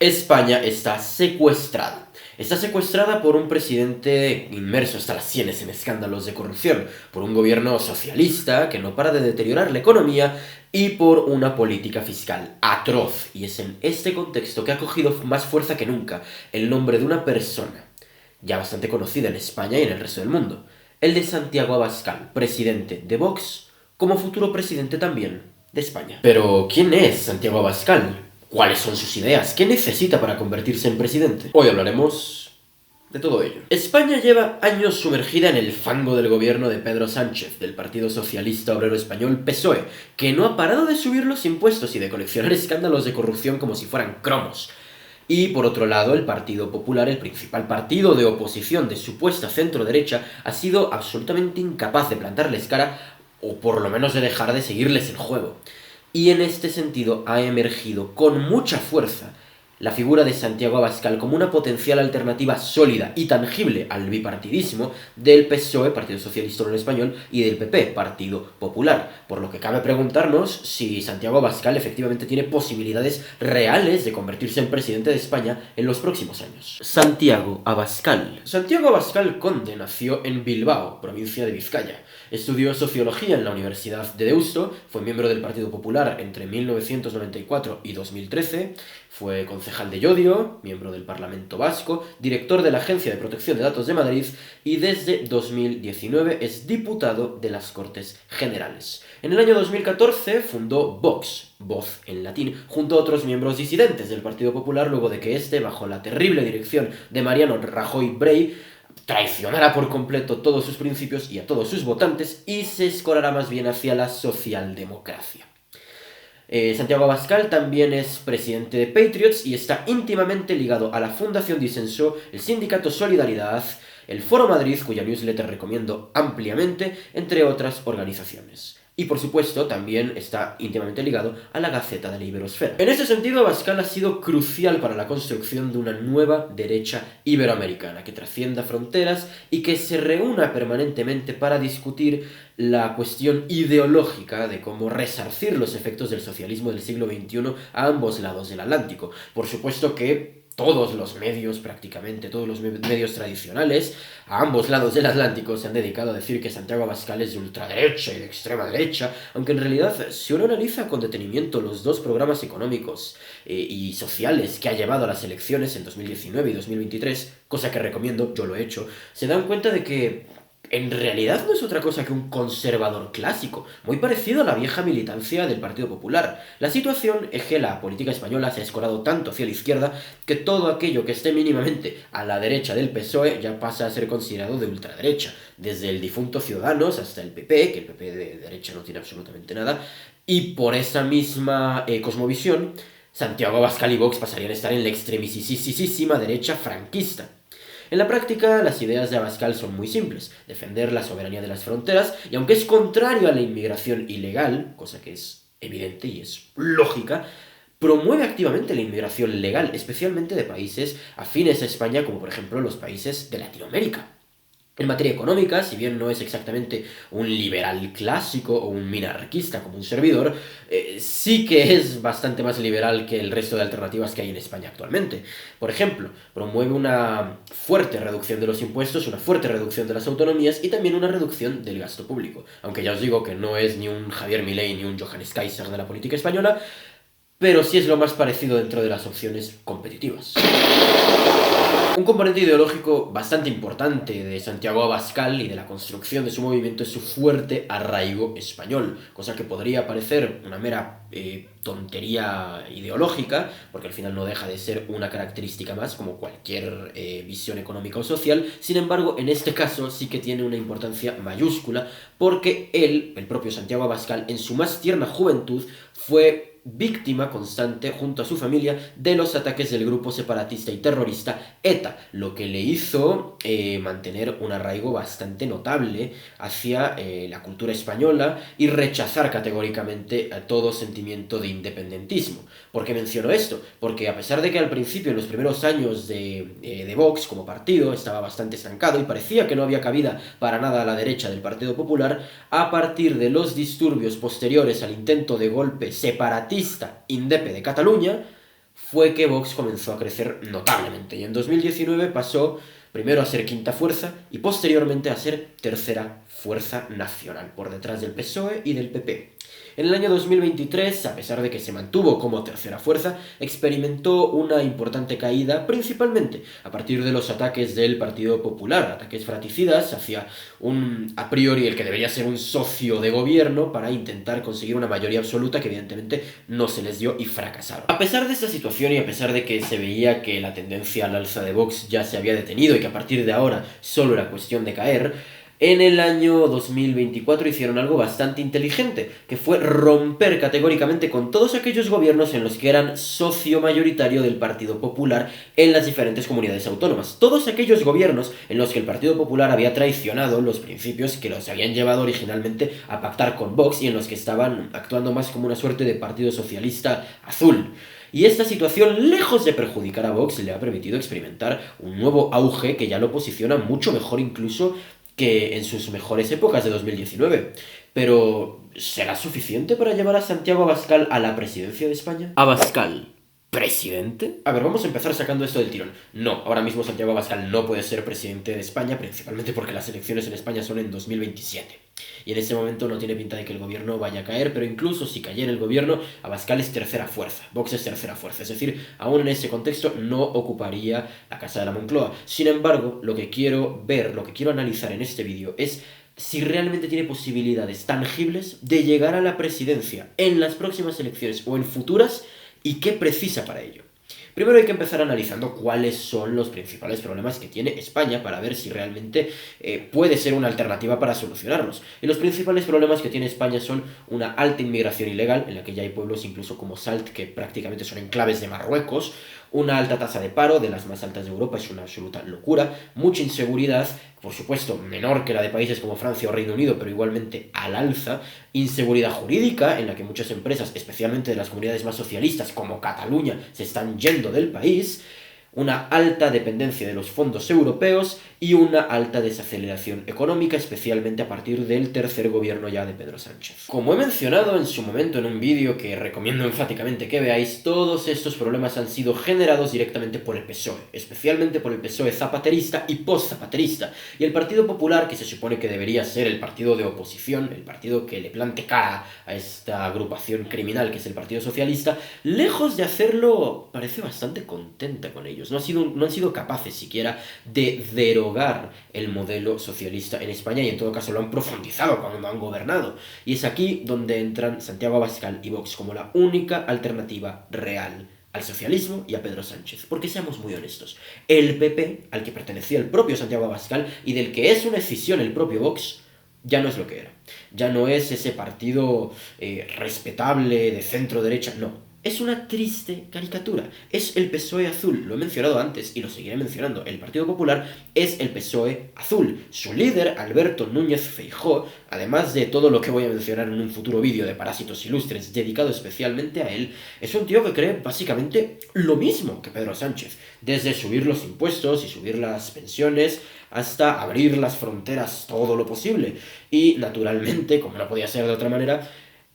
España está secuestrada. Está secuestrada por un presidente inmerso hasta las sienes en escándalos de corrupción, por un gobierno socialista que no para de deteriorar la economía y por una política fiscal atroz. Y es en este contexto que ha cogido más fuerza que nunca el nombre de una persona ya bastante conocida en España y en el resto del mundo, el de Santiago Abascal, presidente de Vox, como futuro presidente también de España. Pero, ¿quién es Santiago Abascal? ¿Cuáles son sus ideas? ¿Qué necesita para convertirse en presidente? Hoy hablaremos de todo ello. España lleva años sumergida en el fango del gobierno de Pedro Sánchez, del Partido Socialista Obrero Español PSOE, que no ha parado de subir los impuestos y de coleccionar escándalos de corrupción como si fueran cromos. Y por otro lado, el Partido Popular, el principal partido de oposición de supuesta centro-derecha, ha sido absolutamente incapaz de plantarles cara o por lo menos de dejar de seguirles el juego. Y en este sentido ha emergido con mucha fuerza la figura de Santiago Abascal como una potencial alternativa sólida y tangible al bipartidismo del PSOE, Partido Socialista Obrero Español, y del PP, Partido Popular. Por lo que cabe preguntarnos si Santiago Abascal efectivamente tiene posibilidades reales de convertirse en presidente de España en los próximos años. Santiago Abascal. Santiago Abascal Conde nació en Bilbao, provincia de Vizcaya. Estudió Sociología en la Universidad de Deusto, fue miembro del Partido Popular entre 1994 y 2013, fue concejal de Llodio, miembro del Parlamento Vasco, director de la Agencia de Protección de Datos de Madrid y desde 2019 es diputado de las Cortes Generales. En el año 2014 fundó Vox, voz en latín, junto a otros miembros disidentes del Partido Popular luego de que este, bajo la terrible dirección de Mariano Rajoy Brey, traicionará por completo todos sus principios y a todos sus votantes y se escorará más bien hacia la socialdemocracia. Santiago Abascal también es presidente de Patriots y está íntimamente ligado a la Fundación Disenso, el Sindicato Solidaridad, el Foro Madrid, cuya newsletter recomiendo ampliamente, entre otras organizaciones. Y por supuesto también está íntimamente ligado a la Gaceta de la Iberosfera. En ese sentido, Abascal ha sido crucial para la construcción de una nueva derecha iberoamericana que trascienda fronteras y que se reúna permanentemente para discutir la cuestión ideológica de cómo resarcir los efectos del socialismo del siglo XXI a ambos lados del Atlántico. Por supuesto que todos los medios, prácticamente todos los medios tradicionales, a ambos lados del Atlántico se han dedicado a decir que Santiago Abascal es de ultraderecha y de extrema derecha, aunque en realidad, si uno analiza con detenimiento los dos programas económicos y sociales que ha llevado a las elecciones en 2019 y 2023, cosa que recomiendo, yo lo he hecho, se dan cuenta de que en realidad no es otra cosa que un conservador clásico, muy parecido a la vieja militancia del Partido Popular. La situación es que la política española se ha escorado tanto hacia la izquierda que todo aquello que esté mínimamente a la derecha del PSOE ya pasa a ser considerado de ultraderecha, desde el difunto Ciudadanos hasta el PP, que el PP de derecha no tiene absolutamente nada, y por esa misma cosmovisión, Santiago Abascal y Vox pasarían a estar en la extremisísima derecha franquista. En la práctica, las ideas de Abascal son muy simples: defender la soberanía de las fronteras, y aunque es contrario a la inmigración ilegal, cosa que es evidente y es lógica, promueve activamente la inmigración legal, especialmente de países afines a España, como por ejemplo los países de Latinoamérica. En materia económica, si bien no es exactamente un liberal clásico o un minarquista como un servidor, sí que es bastante más liberal que el resto de alternativas que hay en España actualmente. Por ejemplo, promueve una fuerte reducción de los impuestos, una fuerte reducción de las autonomías y también una reducción del gasto público. Aunque ya os digo que no es ni un Javier Milei ni un Johannes Kaiser de la política española, pero sí es lo más parecido dentro de las opciones competitivas. Un componente ideológico bastante importante de Santiago Abascal y de la construcción de su movimiento es su fuerte arraigo español, cosa que podría parecer una mera tontería ideológica, porque al final no deja de ser una característica más, como cualquier visión económica o social. Sin embargo, en este caso sí que tiene una importancia mayúscula, porque él, el propio Santiago Abascal, en su más tierna juventud, fue víctima constante junto a su familia de los ataques del grupo separatista y terrorista ETA, lo que le hizo mantener un arraigo bastante notable hacia la cultura española y rechazar categóricamente a todo sentimiento de independentismo. ¿Por qué menciono esto? Porque a pesar de que al principio, en los primeros años de Vox como partido, estaba bastante estancado y parecía que no había cabida para nada a la derecha del Partido Popular, a partir de los disturbios posteriores al intento de golpe separatista indepe de Cataluña, fue que Vox comenzó a crecer notablemente y en 2019 pasó primero a ser quinta fuerza y posteriormente a ser tercera fuerza nacional, por detrás del PSOE y del PP. En el año 2023, a pesar de que se mantuvo como tercera fuerza, experimentó una importante caída, principalmente a partir de los ataques del Partido Popular, ataques fratricidas hacia a priori el que debería ser un socio de gobierno para intentar conseguir una mayoría absoluta que evidentemente no se les dio y fracasaron. A pesar de esta situación y a pesar de que se veía que la tendencia al alza de Vox ya se había detenido y que a partir de ahora solo era cuestión de caer, en el año 2024 hicieron algo bastante inteligente, que fue romper categóricamente con todos aquellos gobiernos en los que eran socio mayoritario del Partido Popular en las diferentes comunidades autónomas. Todos aquellos gobiernos en los que el Partido Popular había traicionado los principios que los habían llevado originalmente a pactar con Vox y en los que estaban actuando más como una suerte de partido socialista azul. Y esta situación, lejos de perjudicar a Vox, le ha permitido experimentar un nuevo auge que ya lo posiciona mucho mejor incluso que en sus mejores épocas de 2019. Pero, ¿será suficiente para llevar a Santiago Abascal a la presidencia de España? ¿Abascal presidente? A ver, vamos a empezar sacando esto del tirón. No, ahora mismo Santiago Abascal no puede ser presidente de España, principalmente porque las elecciones en España son en 2027. Y en ese momento no tiene pinta de que el gobierno vaya a caer, pero incluso si cayera el gobierno, Abascal es tercera fuerza, Vox es tercera fuerza. Es decir, aún en ese contexto no ocuparía la Casa de la Moncloa. Sin embargo, lo que quiero ver, lo que quiero analizar en este vídeo es si realmente tiene posibilidades tangibles de llegar a la presidencia en las próximas elecciones o en futuras y qué precisa para ello. Primero hay que empezar analizando cuáles son los principales problemas que tiene España para ver si realmente puede ser una alternativa para solucionarlos. Y los principales problemas que tiene España son una alta inmigración ilegal, en la que ya hay pueblos incluso como Salt que prácticamente son enclaves de Marruecos, una alta tasa de paro, de las más altas de Europa, es una absoluta locura, mucha inseguridad, por supuesto menor que la de países como Francia o Reino Unido, pero igualmente al alza, inseguridad jurídica, en la que muchas empresas, especialmente de las comunidades más socialistas como Cataluña, se están yendo del país, una alta dependencia de los fondos europeos y una alta desaceleración económica, especialmente a partir del tercer gobierno ya de Pedro Sánchez. Como he mencionado en su momento en un vídeo que recomiendo enfáticamente que veáis, todos estos problemas han sido generados directamente por el PSOE, especialmente por el PSOE zapaterista y post-zapaterista, y el Partido Popular, que se supone que debería ser el partido de oposición, el partido que le plante cara a esta agrupación criminal que es el Partido Socialista, lejos de hacerlo, parece bastante contenta con ello. No han sido capaces siquiera de derogar el modelo socialista en España y en todo caso lo han profundizado cuando han gobernado. Y es aquí donde entran Santiago Abascal y Vox como la única alternativa real al socialismo y a Pedro Sánchez. Porque seamos muy honestos, el PP, al que pertenecía el propio Santiago Abascal y del que es una escisión el propio Vox, ya no es lo que era. Ya no es ese partido respetable de centro-derecha, no. Es una triste caricatura. Es el PSOE azul. Lo he mencionado antes y lo seguiré mencionando. El Partido Popular es el PSOE azul. Su líder, Alberto Núñez Feijóo, además de todo lo que voy a mencionar en un futuro vídeo de Parásitos Ilustres dedicado especialmente a él, es un tío que cree básicamente lo mismo que Pedro Sánchez. Desde subir los impuestos y subir las pensiones hasta abrir las fronteras todo lo posible. Y naturalmente, como no podía ser de otra manera,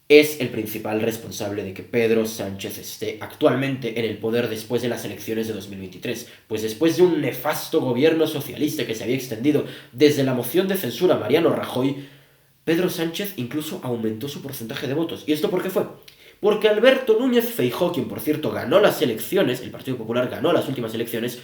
es el principal responsable de que Pedro Sánchez esté actualmente en el poder después de las elecciones de 2023. Pues después de un nefasto gobierno socialista que se había extendido desde la moción de censura a Mariano Rajoy, Pedro Sánchez incluso aumentó su porcentaje de votos. ¿Y esto por qué fue? Porque Alberto Núñez Feijóo, quien por cierto ganó las elecciones, el Partido Popular ganó las últimas elecciones,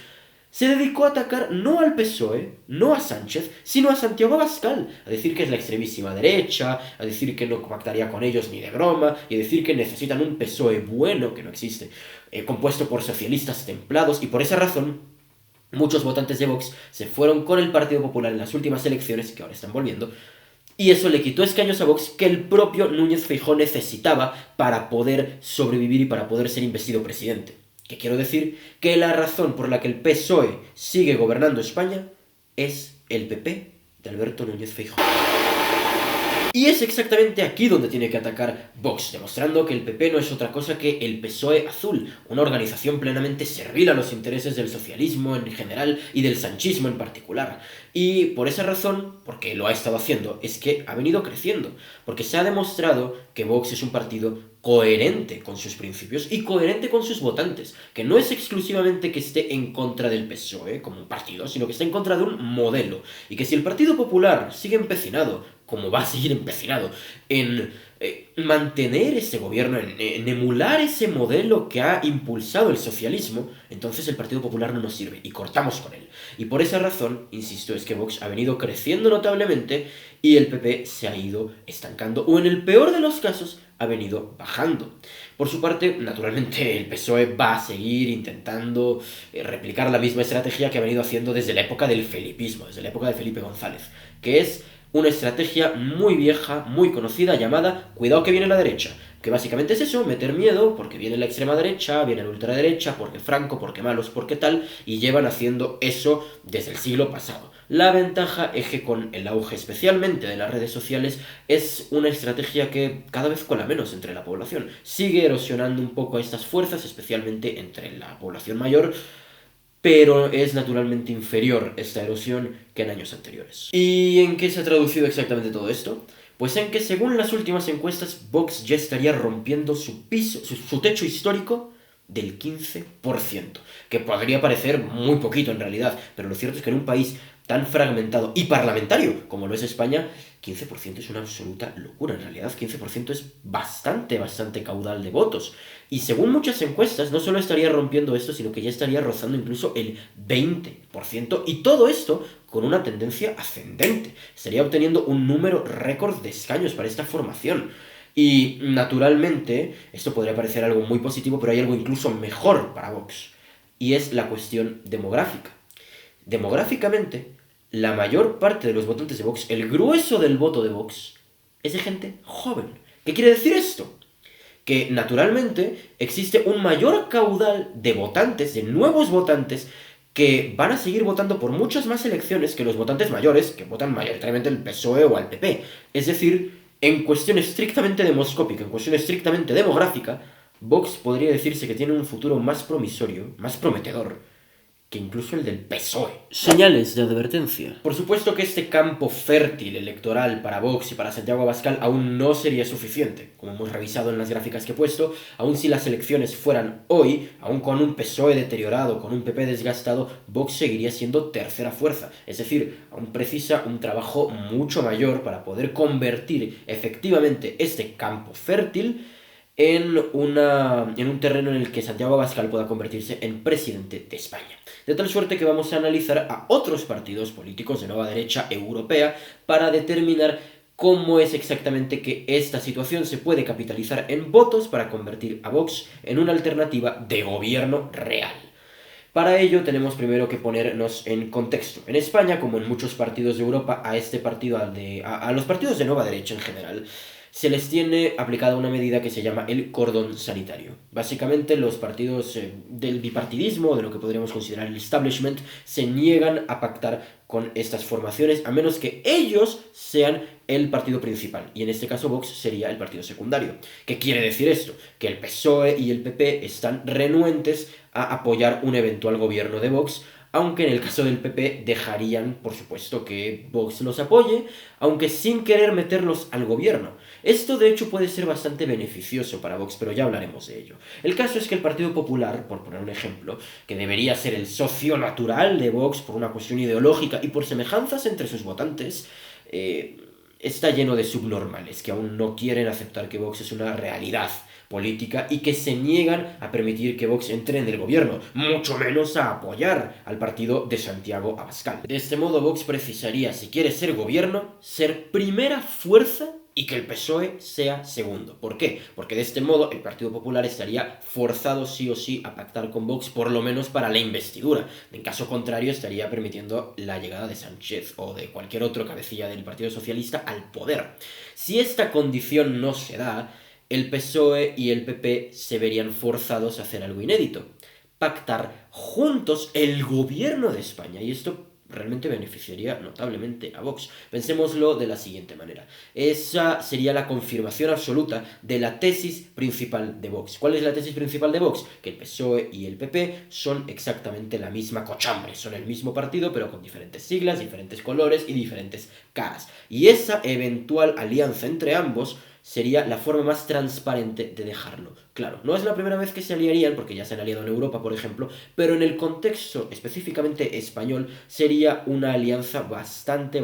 se dedicó a atacar no al PSOE, no a Sánchez, sino a Santiago Abascal, a decir que es la extremísima derecha, a decir que no pactaría con ellos ni de broma, y a decir que necesitan un PSOE bueno, que no existe, compuesto por socialistas templados, y por esa razón muchos votantes de Vox se fueron con el Partido Popular en las últimas elecciones, que ahora están volviendo, y eso le quitó escaños a Vox que el propio Núñez Feijóo necesitaba para poder sobrevivir y para poder ser investido presidente. Que quiero decir que la razón por la que el PSOE sigue gobernando España es el PP de Alberto Núñez Feijóo. Y es exactamente aquí donde tiene que atacar Vox, demostrando que el PP no es otra cosa que el PSOE azul, una organización plenamente servil a los intereses del socialismo en general y del sanchismo en particular. Y por esa razón, porque lo ha estado haciendo, es que ha venido creciendo, porque se ha demostrado que Vox es un partido coherente con sus principios y coherente con sus votantes, que no es exclusivamente que esté en contra del PSOE como un partido, sino que está en contra de un modelo, y que si el Partido Popular sigue empecinado, como va a seguir empecinado, en mantener ese gobierno, en emular ese modelo que ha impulsado el socialismo, entonces el Partido Popular no nos sirve y cortamos con él. Y por esa razón, insisto, es que Vox ha venido creciendo notablemente y el PP se ha ido estancando, o en el peor de los casos, ha venido bajando. Por su parte, naturalmente, el PSOE va a seguir intentando replicar la misma estrategia que ha venido haciendo desde la época del felipismo, desde la época de Felipe González, que es una estrategia muy vieja, muy conocida, llamada cuidado que viene la derecha, que básicamente es eso, meter miedo, porque viene la extrema derecha, viene la ultraderecha, porque Franco, porque malos, porque tal, y llevan haciendo eso desde el siglo pasado. La ventaja es que con el auge especialmente de las redes sociales es una estrategia que cada vez cola menos entre la población. Sigue erosionando un poco a estas fuerzas, especialmente entre la población mayor, pero es naturalmente inferior esta erosión que en años anteriores. ¿Y en qué se ha traducido exactamente todo esto? Pues en que según las últimas encuestas, Vox ya estaría rompiendo su techo histórico del 15%, que podría parecer muy poquito en realidad, pero lo cierto es que en un país tan fragmentado y parlamentario como lo es España, 15% es una absoluta locura. En realidad, 15% es bastante caudal de votos. Y según muchas encuestas, no solo estaría rompiendo esto, sino que ya estaría rozando incluso el 20%. Y todo esto con una tendencia ascendente. Estaría obteniendo un número récord de escaños para esta formación. Y naturalmente, esto podría parecer algo muy positivo, pero hay algo incluso mejor para Vox. Y es la cuestión demográfica. Demográficamente, la mayor parte de los votantes de Vox, el grueso del voto de Vox, es de gente joven. ¿Qué quiere decir esto? Que naturalmente existe un mayor caudal de votantes, de nuevos votantes, que van a seguir votando por muchas más elecciones que los votantes mayores, que votan mayoritariamente al PSOE o al PP. Es decir, en cuestión estrictamente demoscópica, en cuestión estrictamente demográfica, Vox podría decirse que tiene un futuro más promisorio, más prometedor, que incluso el del PSOE. Señales de advertencia. Por supuesto que este campo fértil electoral para Vox y para Santiago Abascal aún no sería suficiente, como hemos revisado en las gráficas que he puesto. Aún si las elecciones fueran hoy, aún con un PSOE deteriorado, con un PP desgastado, Vox seguiría siendo tercera fuerza. Es decir, aún precisa un trabajo mucho mayor para poder convertir efectivamente este campo fértil en un terreno en el que Santiago Abascal pueda convertirse en presidente de España. De tal suerte que vamos a analizar a otros partidos políticos de nueva derecha europea para determinar cómo es exactamente que esta situación se puede capitalizar en votos para convertir a Vox en una alternativa de gobierno real. Para ello tenemos primero que ponernos en contexto. En España, como en muchos partidos de Europa, a este partido, a los partidos de nueva derecha en general, se les tiene aplicada una medida que se llama el cordón sanitario. Básicamente los partidos del bipartidismo, de lo que podríamos considerar el establishment, se niegan a pactar con estas formaciones a menos que ellos sean el partido principal. Y en este caso Vox sería el partido secundario. ¿Qué quiere decir esto? Que el PSOE y el PP están renuentes a apoyar un eventual gobierno de Vox, aunque en el caso del PP dejarían, por supuesto, que Vox los apoye, aunque sin querer meterlos al gobierno. Esto de hecho puede ser bastante beneficioso para Vox, pero ya hablaremos de ello. El caso es que el Partido Popular, por poner un ejemplo, que debería ser el socio natural de Vox por una cuestión ideológica y por semejanzas entre sus votantes, está lleno de subnormales que aún no quieren aceptar que Vox es una realidad política y que se niegan a permitir que Vox entre en el gobierno, mucho menos a apoyar al partido de Santiago Abascal. De este modo, Vox precisaría, si quiere ser gobierno, ser primera fuerza y que el PSOE sea segundo. ¿Por qué? Porque de este modo el Partido Popular estaría forzado sí o sí a pactar con Vox, por lo menos para la investidura. En caso contrario, estaría permitiendo la llegada de Sánchez o de cualquier otro cabecilla del Partido Socialista al poder. Si esta condición no se da, el PSOE y el PP se verían forzados a hacer algo inédito: pactar juntos el gobierno de España. Y esto realmente beneficiaría notablemente a Vox. Pensémoslo de la siguiente manera. Esa sería la confirmación absoluta de la tesis principal de Vox. ¿Cuál es la tesis principal de Vox? Que el PSOE y el PP son exactamente la misma cochambre, son el mismo partido pero con diferentes siglas, diferentes colores y diferentes caras. Y esa eventual alianza entre ambos sería la forma más transparente de dejarlo claro. No es la primera vez que se aliarían, porque ya se han aliado en Europa, por ejemplo, pero en el contexto específicamente español sería una alianza bastante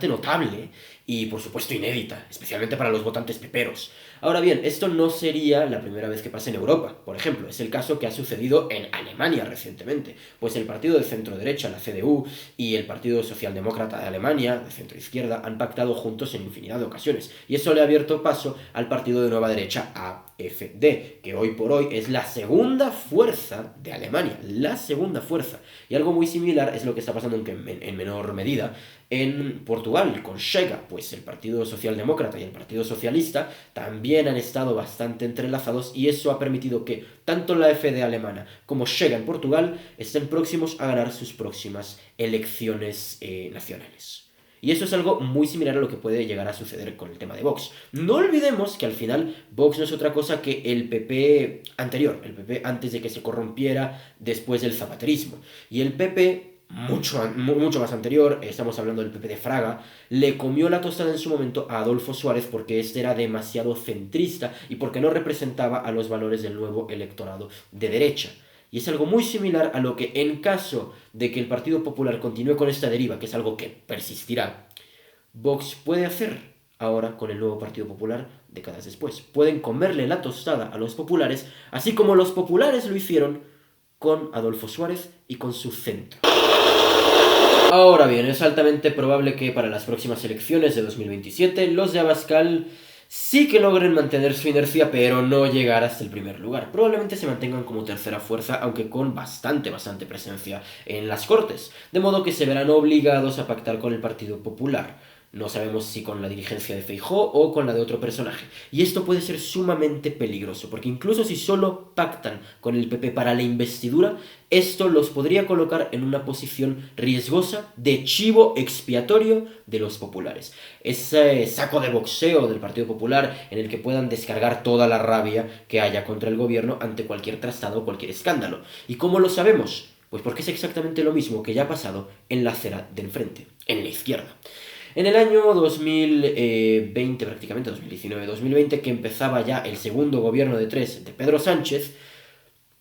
notable y por supuesto inédita, especialmente para los votantes peperos. Ahora bien, esto no sería la primera vez que pasa en Europa, por ejemplo, es el caso que ha sucedido en Alemania recientemente, pues el partido de centro-derecha, la CDU, y el Partido Socialdemócrata de Alemania, de centro-izquierda, han pactado juntos en infinidad de ocasiones, y eso le ha abierto paso al partido de nueva derecha AfD, que hoy por hoy es la segunda fuerza de Alemania, la segunda fuerza. Y algo muy similar es lo que está pasando en menor medida en Portugal, con Chega, pues el Partido Socialdemócrata y el Partido Socialista también han estado bastante entrelazados y eso ha permitido que tanto la AfD alemana como Chega en Portugal estén próximos a ganar sus próximas elecciones nacionales. Y eso es algo muy similar a lo que puede llegar a suceder con el tema de Vox. No olvidemos que al final Vox no es otra cosa que el PP anterior, el PP antes de que se corrompiera después del zapaterismo. Y el PP mucho más anterior, estamos hablando del PP de Fraga, le comió la tostada en su momento a Adolfo Suárez porque este era demasiado centrista y porque no representaba a los valores del nuevo electorado de derecha. Y es algo muy similar a lo que, en caso de que el Partido Popular continúe con esta deriva, que es algo que persistirá, Vox puede hacer ahora con el nuevo Partido Popular décadas después. Pueden comerle la tostada a los populares, así como los populares lo hicieron con Adolfo Suárez y con su centro. Ahora bien, es altamente probable que para las próximas elecciones de 2027 los de Abascal sí que logren mantener su inercia, pero no llegar hasta el primer lugar. Probablemente se mantengan como tercera fuerza, aunque con bastante presencia en las Cortes. De modo que se verán obligados a pactar con el Partido Popular. No sabemos si con la dirigencia de Feijóo o con la de otro personaje. Y esto puede ser sumamente peligroso, porque incluso si solo pactan con el PP para la investidura, esto los podría colocar en una posición riesgosa de chivo expiatorio de los populares. Ese saco de boxeo del Partido Popular en el que puedan descargar toda la rabia que haya contra el gobierno ante cualquier trastada o cualquier escándalo. ¿Y cómo lo sabemos? Pues porque es exactamente lo mismo que ya ha pasado en la acera de enfrente, en la izquierda. En el año 2020, prácticamente 2019-2020, que empezaba ya el segundo gobierno de tres de Pedro Sánchez,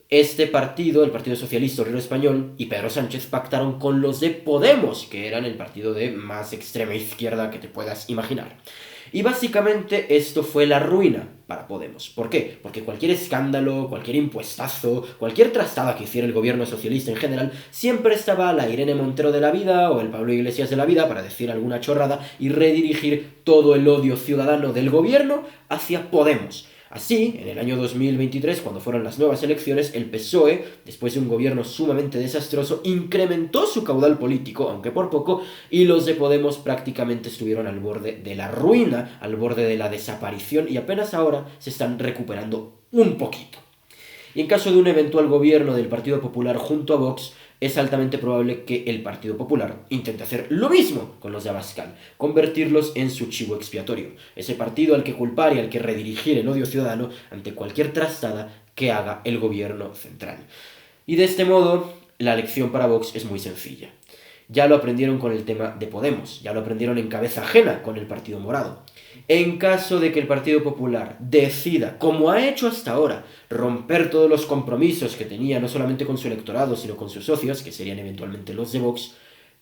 este partido, el Partido Socialista Obrero Español y Pedro Sánchez pactaron con los de Podemos, que eran el partido de más extrema izquierda que te puedas imaginar. Y básicamente esto fue la ruina para Podemos. ¿Por qué? Porque cualquier escándalo, cualquier impuestazo, cualquier trastada que hiciera el gobierno socialista en general, siempre estaba la Irene Montero de la vida o el Pablo Iglesias de la vida para decir alguna chorrada y redirigir todo el odio ciudadano del gobierno hacia Podemos. Así, en el año 2023, cuando fueron las nuevas elecciones, el PSOE, después de un gobierno sumamente desastroso, incrementó su caudal político, aunque por poco, y los de Podemos prácticamente estuvieron al borde de la ruina, al borde de la desaparición, y apenas ahora se están recuperando un poquito. Y en caso de un eventual gobierno del Partido Popular junto a Vox, es altamente probable que el Partido Popular intente hacer lo mismo con los de Abascal, convertirlos en su chivo expiatorio, ese partido al que culpar y al que redirigir el odio ciudadano ante cualquier trastada que haga el gobierno central. Y de este modo, la lección para Vox es muy sencilla. Ya lo aprendieron con el tema de Podemos, ya lo aprendieron en cabeza ajena con el Partido Morado. En caso de que el Partido Popular decida, como ha hecho hasta ahora, romper todos los compromisos que tenía no solamente con su electorado, sino con sus socios, que serían eventualmente los de Vox,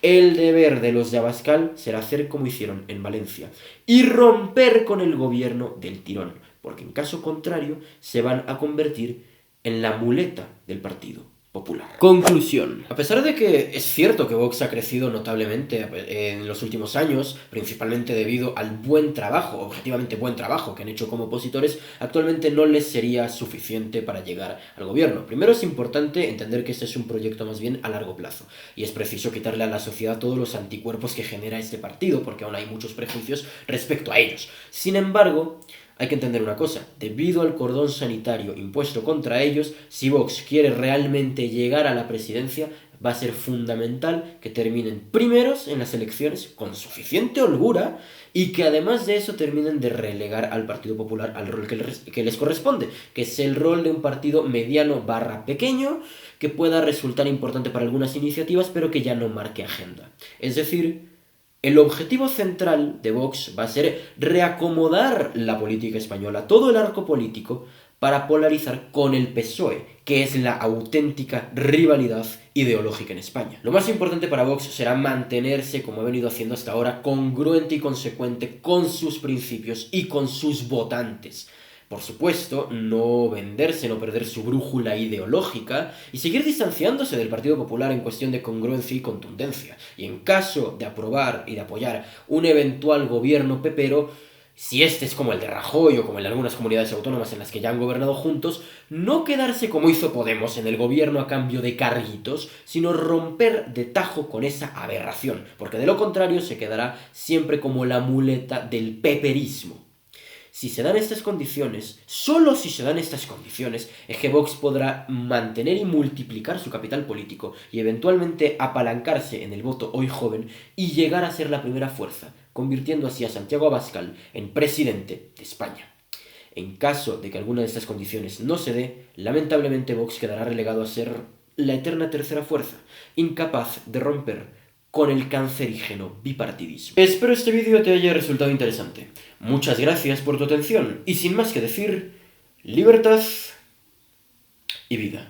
el deber de los de Abascal será hacer como hicieron en Valencia y romper con el gobierno del tirón, porque en caso contrario se van a convertir en la muleta del Partido Popular. Conclusión. A pesar de que es cierto que Vox ha crecido notablemente en los últimos años, principalmente debido al buen trabajo, objetivamente buen trabajo que han hecho como opositores, actualmente no les sería suficiente para llegar al gobierno. Primero es importante entender que este es un proyecto más bien a largo plazo, y es preciso quitarle a la sociedad todos los anticuerpos que genera este partido, porque aún hay muchos prejuicios respecto a ellos. Sin embargo, Hay que entender una cosa, debido al cordón sanitario impuesto contra ellos, si Vox quiere realmente llegar a la presidencia, va a ser fundamental que terminen primeros en las elecciones con suficiente holgura y que además de eso terminen de relegar al Partido Popular al rol que les corresponde, que es el rol de un partido mediano barra pequeño que pueda resultar importante para algunas iniciativas pero que ya no marque agenda. Es decir, el objetivo central de Vox va a ser reacomodar la política española, todo el arco político, para polarizar con el PSOE, que es la auténtica rivalidad ideológica en España. Lo más importante para Vox será mantenerse, como ha venido haciendo hasta ahora, congruente y consecuente con sus principios y con sus votantes. Por supuesto, no venderse, no perder su brújula ideológica y seguir distanciándose del Partido Popular en cuestión de congruencia y contundencia. Y en caso de aprobar y de apoyar un eventual gobierno pepero, si este es como el de Rajoy o como el de algunas comunidades autónomas en las que ya han gobernado juntos, no quedarse como hizo Podemos en el gobierno a cambio de carguitos, sino romper de tajo con esa aberración, porque de lo contrario se quedará siempre como la muleta del peperismo. Si se dan estas condiciones, solo si se dan estas condiciones, es que Vox podrá mantener y multiplicar su capital político y eventualmente apalancarse en el voto hoy joven y llegar a ser la primera fuerza, convirtiendo así a Santiago Abascal en presidente de España. En caso de que alguna de estas condiciones no se dé, lamentablemente Vox quedará relegado a ser la eterna tercera fuerza, incapaz de romper con el cancerígeno bipartidismo. Espero este vídeo te haya resultado interesante. Muchas gracias por tu atención y sin más que decir, libertad y vida.